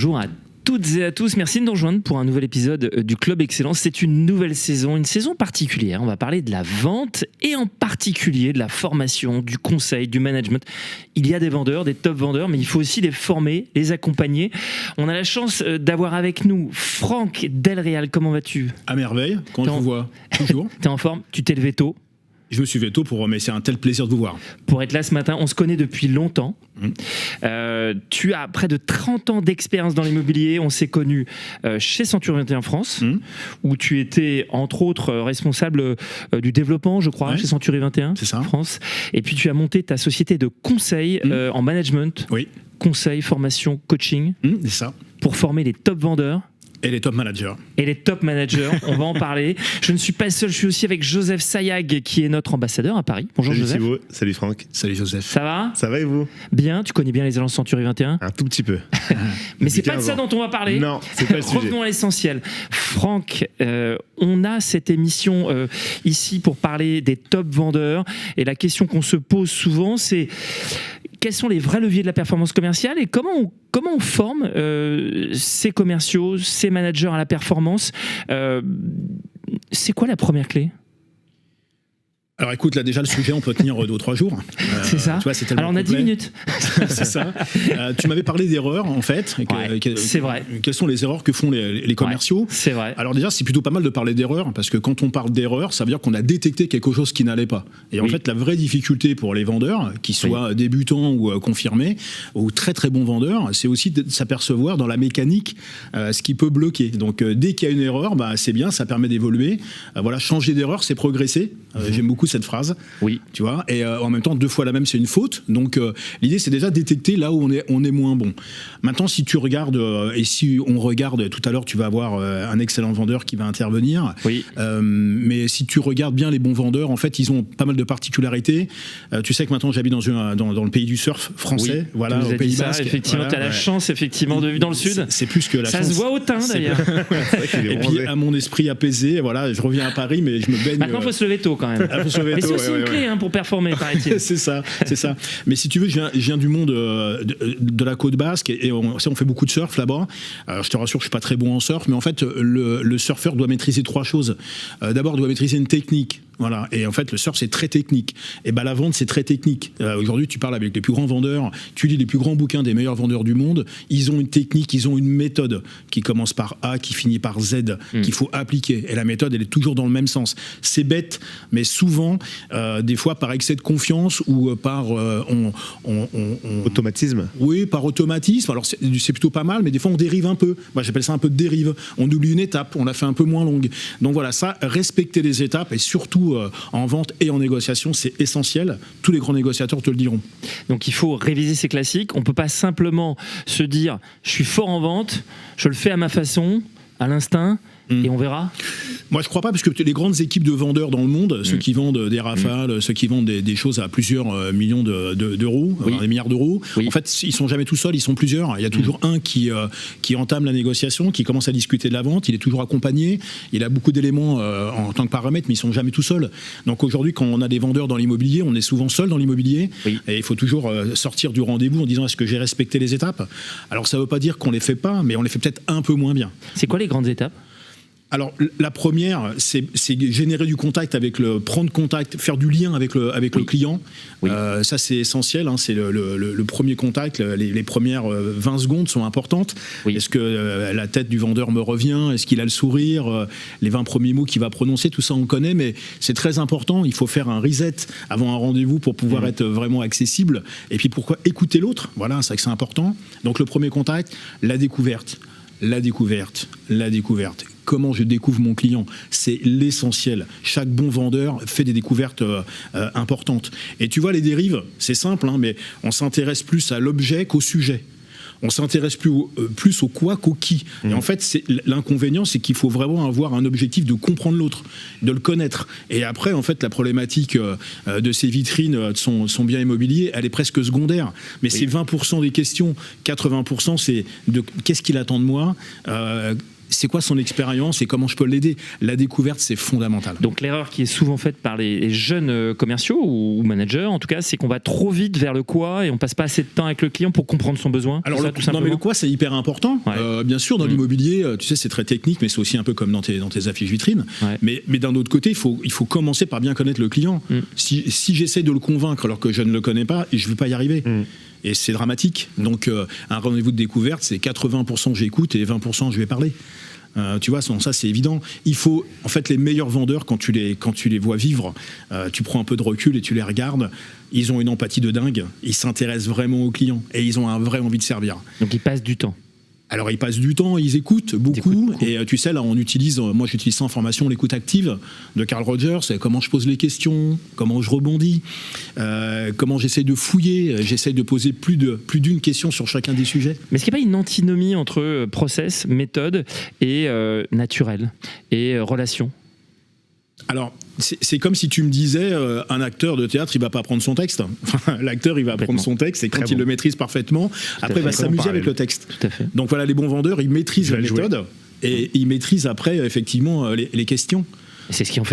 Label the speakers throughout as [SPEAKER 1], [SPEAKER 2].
[SPEAKER 1] Bonjour à toutes et à tous, merci de nous rejoindre pour un nouvel épisode du Club Excellence. C'est une nouvelle saison, une saison particulière. On va parler de la vente et en particulier de la formation, du conseil, du management. Il y a des vendeurs, des top vendeurs, mais il faut aussi les former, les accompagner. On a la chance d'avoir avec nous Franck Delréal. Comment vas-tu ?
[SPEAKER 2] À merveille, quand je vous vois, toujours.
[SPEAKER 1] T'es en forme ? Tu t'es levé tôt ?
[SPEAKER 2] Je me suis levé tôt mais c'est un tel plaisir de vous voir.
[SPEAKER 1] Pour être là ce matin, on se connaît depuis longtemps. Tu as près de 30 ans d'expérience dans l'immobilier. On s'est connus chez Century 21 France, où tu étais entre autres responsable du développement, je crois, chez Century 21 France. Et puis tu as monté ta société de conseil en management, conseil, formation, coaching,
[SPEAKER 2] c'est ça.
[SPEAKER 1] Pour former les top vendeurs.
[SPEAKER 2] Et les top managers.
[SPEAKER 1] Et les top managers, on va en parler. Je ne suis pas seul, je suis aussi avec Joseph Sayag, qui est notre ambassadeur à Paris. Bonjour
[SPEAKER 3] Salut
[SPEAKER 1] Joseph.
[SPEAKER 3] Thibaut, salut Franck.
[SPEAKER 2] Salut Joseph.
[SPEAKER 1] Ça va ?
[SPEAKER 3] Ça va et vous ?
[SPEAKER 1] Bien, tu connais bien les agences Century 21 ?
[SPEAKER 3] Un tout petit peu.
[SPEAKER 1] Mais c'est pas de ça dont on va parler.
[SPEAKER 3] Non, c'est pas le sujet.
[SPEAKER 1] Revenons à l'essentiel. Franck, on a cette émission ici pour parler des top vendeurs. Et la question qu'on se pose souvent, c'est quels sont les vrais leviers de la performance commerciale et comment on forme ces commerciaux, ces managers à la performance. C'est quoi la première clé ?
[SPEAKER 2] Alors écoute, là déjà le sujet on peut tenir 2 ou 3 jours.
[SPEAKER 1] C'est ça.
[SPEAKER 2] Tu vois, c'est
[SPEAKER 1] alors on a 10 minutes.
[SPEAKER 2] C'est ça. Tu m'avais parlé d'erreurs en fait.
[SPEAKER 1] C'est vrai.
[SPEAKER 2] Quelles sont les erreurs que font les commerciaux ?
[SPEAKER 1] Ouais, c'est vrai.
[SPEAKER 2] Alors déjà c'est plutôt pas mal de parler d'erreurs parce que quand on parle d'erreurs, ça veut dire qu'on a détecté quelque chose qui n'allait pas. Et en fait la vraie difficulté pour les vendeurs, qu'ils soient débutants ou confirmés, ou très très bons vendeurs, c'est aussi de s'apercevoir dans la mécanique ce qui peut bloquer. Donc dès qu'il y a une erreur, c'est bien, ça permet d'évoluer. Voilà, changer d'erreur, c'est progresser. J'aime beaucoup cette phrase, tu vois, et en même temps 2 fois la même c'est une faute, donc l'idée c'est déjà détecter là où on est moins bon. Maintenant si tu regardes et si on regarde tout à l'heure, tu vas avoir un excellent vendeur qui va intervenir, mais si tu regardes bien les bons vendeurs, en fait ils ont pas mal de particularités. Tu sais que maintenant j'habite dans le pays du surf français, voilà, au Pays Basque.
[SPEAKER 1] Effectivement, tu as la chance effectivement de vivre dans le sud.
[SPEAKER 2] C'est plus que la chance.
[SPEAKER 1] Ça se voit au teint d'ailleurs.
[SPEAKER 2] Et puis à mon esprit apaisé, voilà, je reviens à Paris mais je me baigne.
[SPEAKER 1] Maintenant il faut se lever tôt quand même. Mais c'est aussi une clé pour performer, paraît-il.
[SPEAKER 2] c'est ça. Mais si tu veux, je viens du monde de la côte basque et on fait beaucoup de surf là-bas. Je te rassure, je suis pas très bon en surf, mais en fait, le surfeur doit maîtriser 3 choses. D'abord, il doit maîtriser une technique. Voilà. Et en fait, le surf, c'est très technique. Et la vente, c'est très technique. Aujourd'hui, tu parles avec les plus grands vendeurs, tu lis les plus grands bouquins des meilleurs vendeurs du monde. Ils ont une technique, ils ont une méthode qui commence par A, qui finit par Z, qu'il faut appliquer. Et la méthode, elle est toujours dans le même sens. C'est bête, mais souvent, des fois, par excès de confiance ou par
[SPEAKER 3] automatisme.
[SPEAKER 2] Oui, par automatisme. Alors, c'est plutôt pas mal, mais des fois, on dérive un peu. Moi, j'appelle ça un peu de dérive. On oublie une étape, on la fait un peu moins longue. Donc voilà, ça, respecter les étapes et surtout en vente et en négociation, c'est essentiel. Tous les grands négociateurs te le diront.
[SPEAKER 1] Donc il faut réviser ces classiques. On ne peut pas simplement se dire je suis fort en vente, je le fais à ma façon, à l'instinct, et on verra. Moi, je crois pas, parce que les grandes équipes de vendeurs dans le monde, ceux qui vendent des Rafales, ceux qui vendent des choses à plusieurs millions d'euros, des milliards d'euros, en fait, ils sont jamais tout seuls, ils sont plusieurs. Il y a toujours un qui entame la négociation, qui commence à discuter de la vente, il est toujours accompagné, il a beaucoup d'éléments en tant que paramètres, mais ils sont jamais tout seuls. Donc aujourd'hui, quand on a des vendeurs dans l'immobilier, on est souvent seul dans l'immobilier, et il faut toujours sortir du rendez-vous en disant est-ce que j'ai respecté les étapes ? Alors ça veut pas dire qu'on les fait pas, mais on les fait peut-être un peu moins bien. C'est quoi les grandes étapes ? Alors, la première, c'est générer du contact prendre contact, faire du lien avec le client. Ça, c'est essentiel. C'est le premier contact. Les premières 20 secondes sont importantes. Est-ce que la tête du vendeur me revient ? Est-ce qu'il a le sourire ? Les 20 premiers mots qu'il va prononcer, tout ça, on connaît, mais c'est très important. Il faut faire un reset avant un rendez-vous pour pouvoir être vraiment accessible. Et puis, pourquoi écouter l'autre ? Voilà, c'est vrai que c'est important. Donc, le premier contact, la découverte. Comment je découvre mon client, c'est l'essentiel. Chaque bon vendeur fait des découvertes importantes. Et tu vois, les dérives, c'est simple, mais on s'intéresse plus à l'objet qu'au sujet. On s'intéresse plus au quoi qu'au qui. Et en fait, l'inconvénient, c'est qu'il faut vraiment avoir un objectif de comprendre l'autre, de le connaître. Et après, en fait, la problématique de ces vitrines, de son bien immobilier, elle est presque secondaire. Mais c'est 20% des questions, 80%, c'est de qu'est-ce qu'il attend de moi,
[SPEAKER 2] c'est quoi son expérience et comment je peux l'aider. La découverte, c'est fondamental.
[SPEAKER 1] Donc l'erreur qui est souvent faite par les jeunes commerciaux ou managers, en tout cas, c'est qu'on va trop vite vers le quoi et on passe pas assez de temps avec le client pour comprendre son besoin.
[SPEAKER 2] Alors le quoi, c'est hyper important.
[SPEAKER 1] Ouais.
[SPEAKER 2] Bien sûr, dans l'immobilier, tu sais, c'est très technique, mais c'est aussi un peu comme dans tes affiches vitrines. Ouais. Mais d'un autre côté, il faut commencer par bien connaître le client. Si j'essaie de le convaincre alors que je ne le connais pas, je ne vais pas y arriver. Et c'est dramatique. Donc, un rendez-vous de découverte, c'est 80% j'écoute et 20% je vais parler. Tu vois, ça c'est évident. Il faut, en fait, les meilleurs vendeurs, quand tu les vois vivre, tu prends un peu de recul et tu les regardes. Ils ont une empathie de dingue. Ils s'intéressent vraiment aux clients et ils ont un vrai envie de servir.
[SPEAKER 1] Donc, ils passent du temps.
[SPEAKER 2] Alors, ils passent du temps, ils écoutent beaucoup. Et tu sais, là, moi, j'utilise ça en formation, l'écoute active de Carl Rogers. C'est comment je pose les questions, comment je rebondis, comment j'essaie de fouiller, j'essaie de poser plus d'une question sur chacun des sujets.
[SPEAKER 1] Mais est-ce qu'il n'y a pas une antinomie entre process, méthode et naturel et relation ?
[SPEAKER 2] Alors, c'est comme si tu me disais, un acteur de théâtre, il va pas apprendre son texte. L'acteur, il va apprendre son texte, et quand il le maîtrise parfaitement, après, il va s'amuser avec le texte.
[SPEAKER 1] Tout à fait.
[SPEAKER 2] Donc voilà, les bons vendeurs, ils maîtrisent la méthode, et ils maîtrisent après, effectivement, les questions.
[SPEAKER 1] C'est ce qui en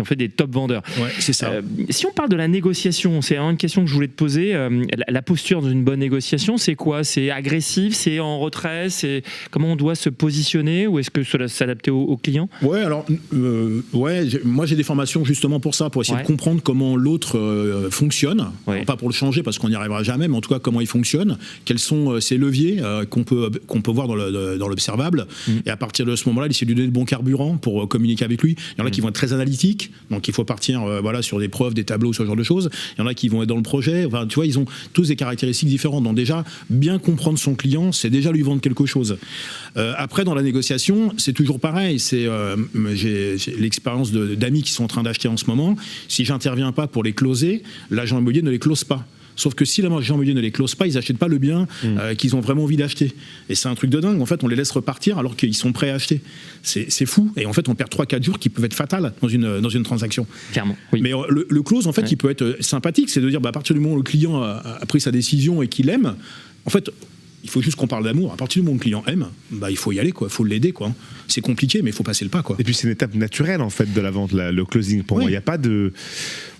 [SPEAKER 1] fait des top vendeurs.
[SPEAKER 2] Ouais, c'est ça.
[SPEAKER 1] Si on parle de la négociation, c'est une question que je voulais te poser. La posture d'une bonne négociation, c'est quoi ? C'est agressif, c'est en retrait, c'est comment on doit se positionner, ou est-ce que cela s'adapter au client ?
[SPEAKER 2] Ouais, alors moi j'ai des formations justement pour ça, pour essayer de comprendre comment l'autre fonctionne. Ouais. Alors, pas pour le changer parce qu'on n'y arrivera jamais, mais en tout cas comment il fonctionne, quels sont ses leviers qu'on peut voir dans l'observable, et à partir de ce moment-là, essayer de lui donner le bon carburant pour communiquer avec lui. Il y en a qui vont être très analytiques, donc il faut partir sur des preuves, des tableaux, ce genre de choses. Il y en a qui vont être dans le projet. Enfin, tu vois, ils ont tous des caractéristiques différentes. Donc déjà, bien comprendre son client, c'est déjà lui vendre quelque chose. Après, dans la négociation, c'est toujours pareil. J'ai l'expérience d'amis qui sont en train d'acheter en ce moment. Si j'interviens pas pour les closer, l'agent immobilier ne les close pas. Sauf que si l'agent immobilier ne les close pas, ils n'achètent pas le bien qu'ils ont vraiment envie d'acheter. Et c'est un truc de dingue. En fait, on les laisse repartir alors qu'ils sont prêts à acheter. C'est fou. Et en fait, on perd 3-4 jours qui peuvent être fatals dans une transaction.
[SPEAKER 1] Clairement, oui.
[SPEAKER 2] Mais le close, en fait, il peut être sympathique. C'est de dire, à partir du moment où le client a pris sa décision et qu'il aime, en fait, il faut juste qu'on parle d'amour. À partir du moment où le client aime, il faut y aller, quoi. Il faut l'aider, quoi. C'est compliqué, mais il faut passer le pas, quoi.
[SPEAKER 3] Et puis, c'est une étape naturelle, en fait, de la vente, le closing. Pour moi, il n'y a pas de...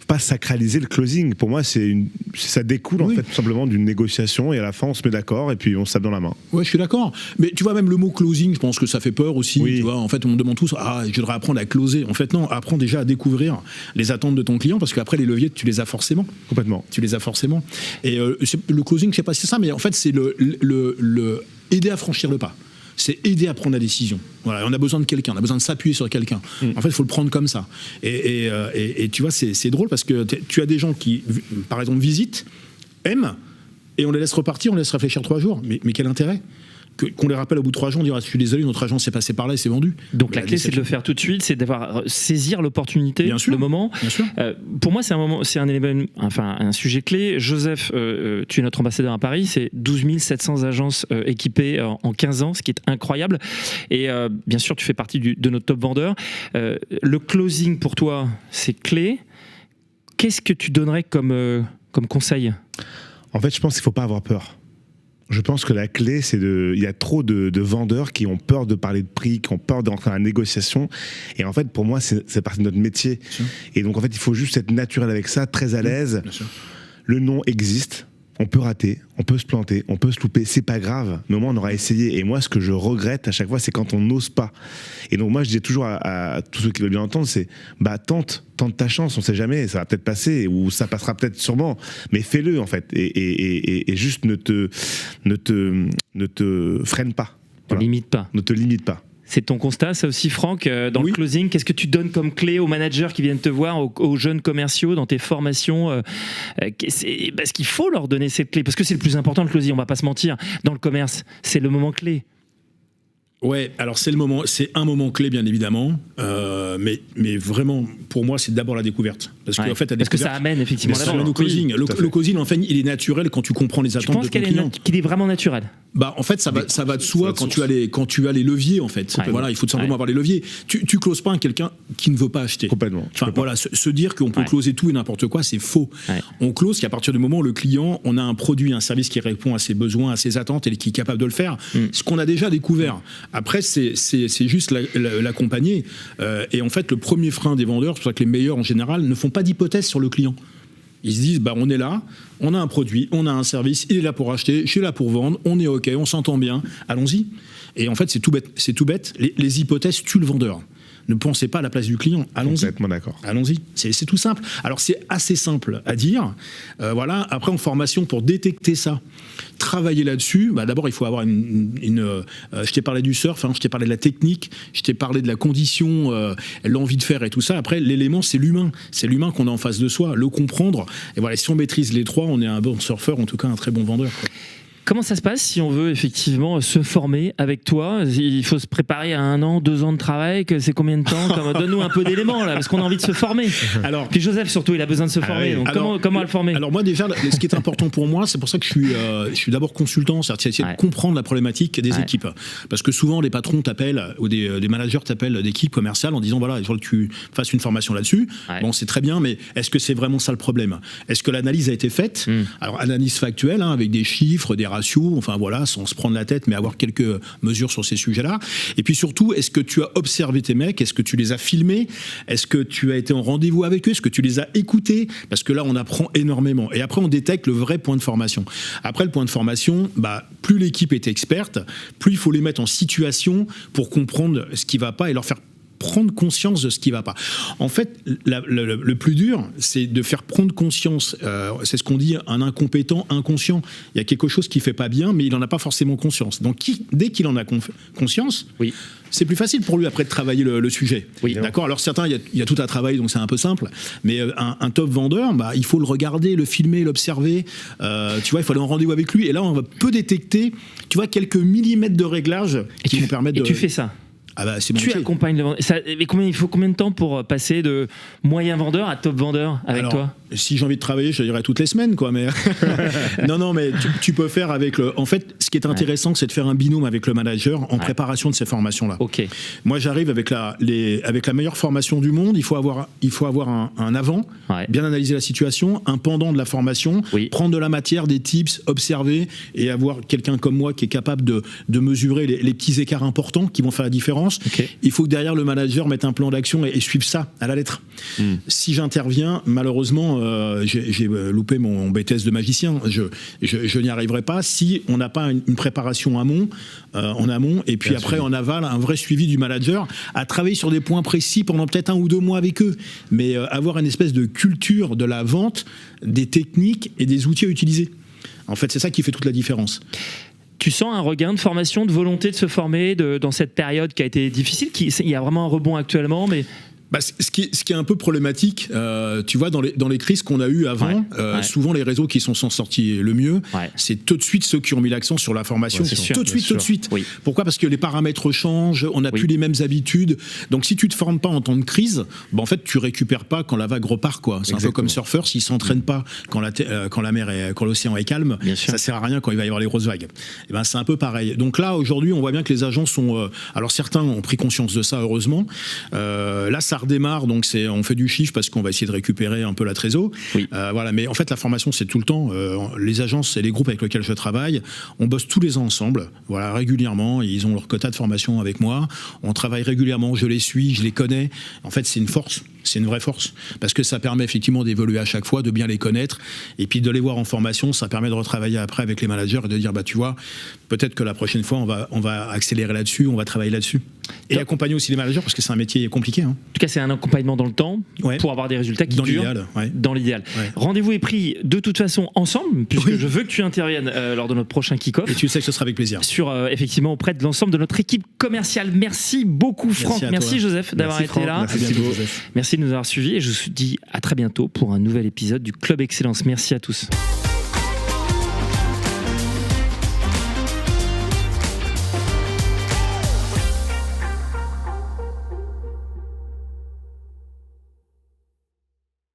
[SPEAKER 3] pas sacraliser le closing. Pour moi, ça découle en fait tout simplement d'une négociation, et à la fin on se met d'accord et puis on se tape dans la main.
[SPEAKER 2] Ouais, je suis d'accord. Mais tu vois, même le mot closing, je pense que ça fait peur aussi.
[SPEAKER 3] Oui.
[SPEAKER 2] Tu vois, en fait, on me demande tous, je devrais apprendre à closer. En fait, non, apprends déjà à découvrir les attentes de ton client, parce qu'après les leviers, tu les as forcément.
[SPEAKER 3] Complètement.
[SPEAKER 2] Tu les as forcément. Et le closing, je sais pas si c'est ça, mais en fait, c'est le aider à franchir le pas. C'est aider à prendre la décision. Voilà, on a besoin de quelqu'un, on a besoin de s'appuyer sur quelqu'un. En fait, il faut le prendre comme ça. Et tu vois, c'est drôle parce que tu as des gens qui, par exemple, visitent, aiment, et on les laisse repartir, on les laisse réfléchir 3 jours. Mais quel intérêt ? Qu'on les rappelle au bout de 3 jours, on dira, je suis désolé, notre agent s'est passé par là et c'est vendu.
[SPEAKER 1] Donc la clé, c'est de le faire tout de suite, c'est d'avoir saisir l'opportunité, le moment.
[SPEAKER 2] Bien sûr.
[SPEAKER 1] Pour moi, c'est un sujet clé. Joseph, tu es notre ambassadeur à Paris, c'est 12 700 agences équipées en 15 ans, ce qui est incroyable. Et bien sûr, tu fais partie de notre top vendeur. Le closing, pour toi, c'est clé. Qu'est-ce que tu donnerais comme conseil ?
[SPEAKER 3] En fait, je pense qu'il ne faut pas avoir peur. Je pense que la clé, il y a trop de vendeurs qui ont peur de parler de prix, qui ont peur d'entrer dans la négociation. Et en fait, pour moi, c'est partie de notre métier. Et donc, en fait, il faut juste être naturel avec ça, très à l'aise. Le non existe. On peut rater, on peut se planter, on peut se louper, c'est pas grave, mais au moins on aura essayé. Et moi, ce que je regrette à chaque fois, c'est quand on n'ose pas. Et donc moi, je dis toujours à tous ceux qui veulent bien entendre, c'est tente ta chance, on sait jamais, ça va peut-être passer, ou ça passera peut-être sûrement, mais fais-le en fait, et juste ne te freine pas.
[SPEAKER 1] Voilà.
[SPEAKER 3] Ne te limite pas.
[SPEAKER 1] C'est ton constat, ça aussi, Franck, dans le closing. Qu'est-ce que tu donnes comme clé aux managers qui viennent te voir, aux jeunes commerciaux, dans tes formations parce qu'il faut leur donner cette clé, parce que c'est le plus important, le closing, on va pas se mentir. Dans le commerce, c'est le moment clé. Ouais,
[SPEAKER 2] alors c'est un moment clé, bien évidemment, mais vraiment pour moi, c'est d'abord la découverte. Parce que, en fait,
[SPEAKER 1] parce que ça amène effectivement
[SPEAKER 2] ça amène au closing. Le closing, en fait, il est naturel quand tu comprends les attentes de ton client.
[SPEAKER 1] Qu'il est vraiment naturel.
[SPEAKER 2] Bah, en fait, ça va de soi quand tu as les leviers, en fait. Voilà, il faut tout simplement avoir les leviers. Tu closes pas quelqu'un qui ne veut pas acheter.
[SPEAKER 3] Complètement.
[SPEAKER 2] Enfin, voilà, se dire qu'on peut closer tout et n'importe quoi, c'est faux. On close qu'à partir du moment où le client, on a un produit, un service qui répond à ses besoins, à ses attentes et qui est capable de le faire. Ce qu'on a déjà découvert. Après, c'est juste l'accompagner. Et en fait, le premier frein des vendeurs, c'est pour ça que les meilleurs en général ne font pas d'hypothèse sur le client. Ils se disent, on est là, on a un produit, on a un service, il est là pour acheter, je suis là pour vendre, on est OK, on s'entend bien, allons-y. Et en fait, c'est tout bête. Les hypothèses tuent le vendeur. Ne pensez pas à la place du client. Allons-y.
[SPEAKER 3] Complètement d'accord.
[SPEAKER 2] Allons-y. C'est tout simple. Alors, c'est assez simple à dire. Voilà. Après, en formation, pour détecter ça, travailler là-dessus, d'abord, il faut avoir je t'ai parlé du surf, je t'ai parlé de la technique, je t'ai parlé de la condition, l'envie de faire et tout ça. Après, l'élément, c'est l'humain. C'est l'humain qu'on a en face de soi. Le comprendre. Et voilà, si on maîtrise les trois, on est un bon surfeur, en tout cas un très bon vendeur.
[SPEAKER 1] Comment ça se passe si on veut effectivement se former avec toi? Il faut se préparer à 1 an, 2 ans de travail, c'est combien de temps? Donne-nous un peu d'éléments là, parce qu'on a envie de se former. Puis Joseph surtout, il a besoin de se former. Donc comment le former?
[SPEAKER 2] Alors moi déjà, ce qui est important pour moi, c'est pour ça que je suis d'abord consultant, c'est-à-dire essayer de comprendre la problématique des équipes. Parce que souvent les patrons t'appellent ou des managers t'appellent d'équipes commerciales en disant voilà, il faut que tu fasses une formation là-dessus. Bon, c'est très bien, mais est-ce que c'est vraiment ça le problème? Est-ce que l'analyse a été faite? Alors analyse factuelle, avec des chiffres, des ratios, enfin voilà, sans se prendre la tête, mais avoir quelques mesures sur ces sujets-là. Et puis surtout, est-ce que tu as observé tes mecs? Est-ce que tu les as filmés? Est-ce que tu as été en rendez-vous avec eux? Est-ce que tu les as écoutés? Parce que là, on apprend énormément. Et après, on détecte le vrai point de formation. Après, le point de formation, plus l'équipe est experte, plus il faut les mettre en situation pour comprendre ce qui ne va pas et leur faire prendre conscience de ce qui ne va pas. En fait, le plus dur, c'est de faire prendre conscience, c'est ce qu'on dit, un incompétent inconscient. Il y a quelque chose qui ne fait pas bien, mais il n'en a pas forcément conscience. Donc, dès qu'il en a conscience, c'est plus facile pour lui après de travailler le sujet. D'accord. Alors certains, il y a tout à travailler, donc c'est un peu simple. Mais un top vendeur, il faut le regarder, le filmer, l'observer. Tu vois, il faut aller en rendez-vous avec lui. Et là, on peut détecter, tu vois, quelques millimètres de réglage qui vont permettre de...
[SPEAKER 1] Et tu fais ça?
[SPEAKER 2] C'est
[SPEAKER 1] tu accompagnes le vendeur. Il faut combien de temps pour passer de moyen vendeur à top vendeur avec toi?
[SPEAKER 2] Si j'ai envie de travailler, je dirais toutes les semaines, quoi. Mais non, mais tu peux faire avec le. En fait, ce qui est intéressant, c'est de faire un binôme avec le manager en préparation de ces formations-là.
[SPEAKER 1] Ok.
[SPEAKER 2] Moi, j'arrive avec la meilleure formation du monde. Il faut avoir un avant, bien analyser la situation, un pendant de la formation, prendre de la matière, des tips, observer et avoir quelqu'un comme moi qui est capable de mesurer les petits écarts importants qui vont faire la différence. Il faut que derrière le manager mette un plan d'action et suive ça à la lettre. Si j'interviens, malheureusement, j'ai loupé mon BTS de magicien. Je n'y arriverai pas si on n'a pas une préparation en amont et puis après en aval un vrai suivi du manager à travailler sur des points précis pendant peut-être 1 ou 2 mois avec eux, mais avoir une espèce de culture de la vente, des techniques et des outils à utiliser. En fait, c'est ça qui fait toute la différence.
[SPEAKER 1] Tu sens un regain de formation, de volonté de se former dans cette période qui a été difficile? Il y a vraiment un rebond actuellement, mais...
[SPEAKER 2] Ce qui est un peu problématique, tu vois, dans les crises qu'on a eues avant, souvent les réseaux qui s'en sont sortis le mieux, c'est tout de suite ceux qui ont mis l'accent sur la formation. Tout de suite. Pourquoi? Parce que les paramètres changent, on n'a plus les mêmes habitudes. Donc si tu te formes pas en temps de crise, en fait tu récupères pas quand la vague repart, quoi. C'est un peu comme surfeur, s'il s'entraîne pas quand l'océan est calme, ça sert à rien quand il va y avoir les grosses vagues. Et c'est un peu pareil. Donc là aujourd'hui, on voit bien que les agents sont, alors certains ont pris conscience de ça, heureusement. Là ça redémarre, donc on fait du chiffre parce qu'on va essayer de récupérer un peu la trésor. Voilà, mais en fait la formation c'est tout le temps. Les agences et les groupes avec lesquels je travaille, on bosse tous les ans ensemble, voilà, régulièrement. Ils ont leur quota de formation avec moi. On travaille régulièrement, je les suis, je les connais. En fait, c'est une force. C'est une vraie force, parce que ça permet effectivement d'évoluer à chaque fois, de bien les connaître, et puis de les voir en formation, ça permet de retravailler après avec les managers et de dire, tu vois, peut-être que la prochaine fois, on va accélérer là-dessus, on va travailler là-dessus. Et accompagner aussi les managers, parce que c'est un métier compliqué. En
[SPEAKER 1] tout cas, c'est un accompagnement dans le temps, pour avoir des résultats qui durent. Dans l'idéal. Rendez-vous est pris de toute façon ensemble, puisque je veux que tu interviennes lors de notre prochain kick-off.
[SPEAKER 2] Et tu sais que ce sera avec plaisir.
[SPEAKER 1] Effectivement, auprès de l'ensemble de notre équipe commerciale. Merci beaucoup, Franck. Merci Joseph d'avoir été là. Merci de nous avoir suivis et je vous dis à très bientôt pour un nouvel épisode du Club Excellence. Merci à tous.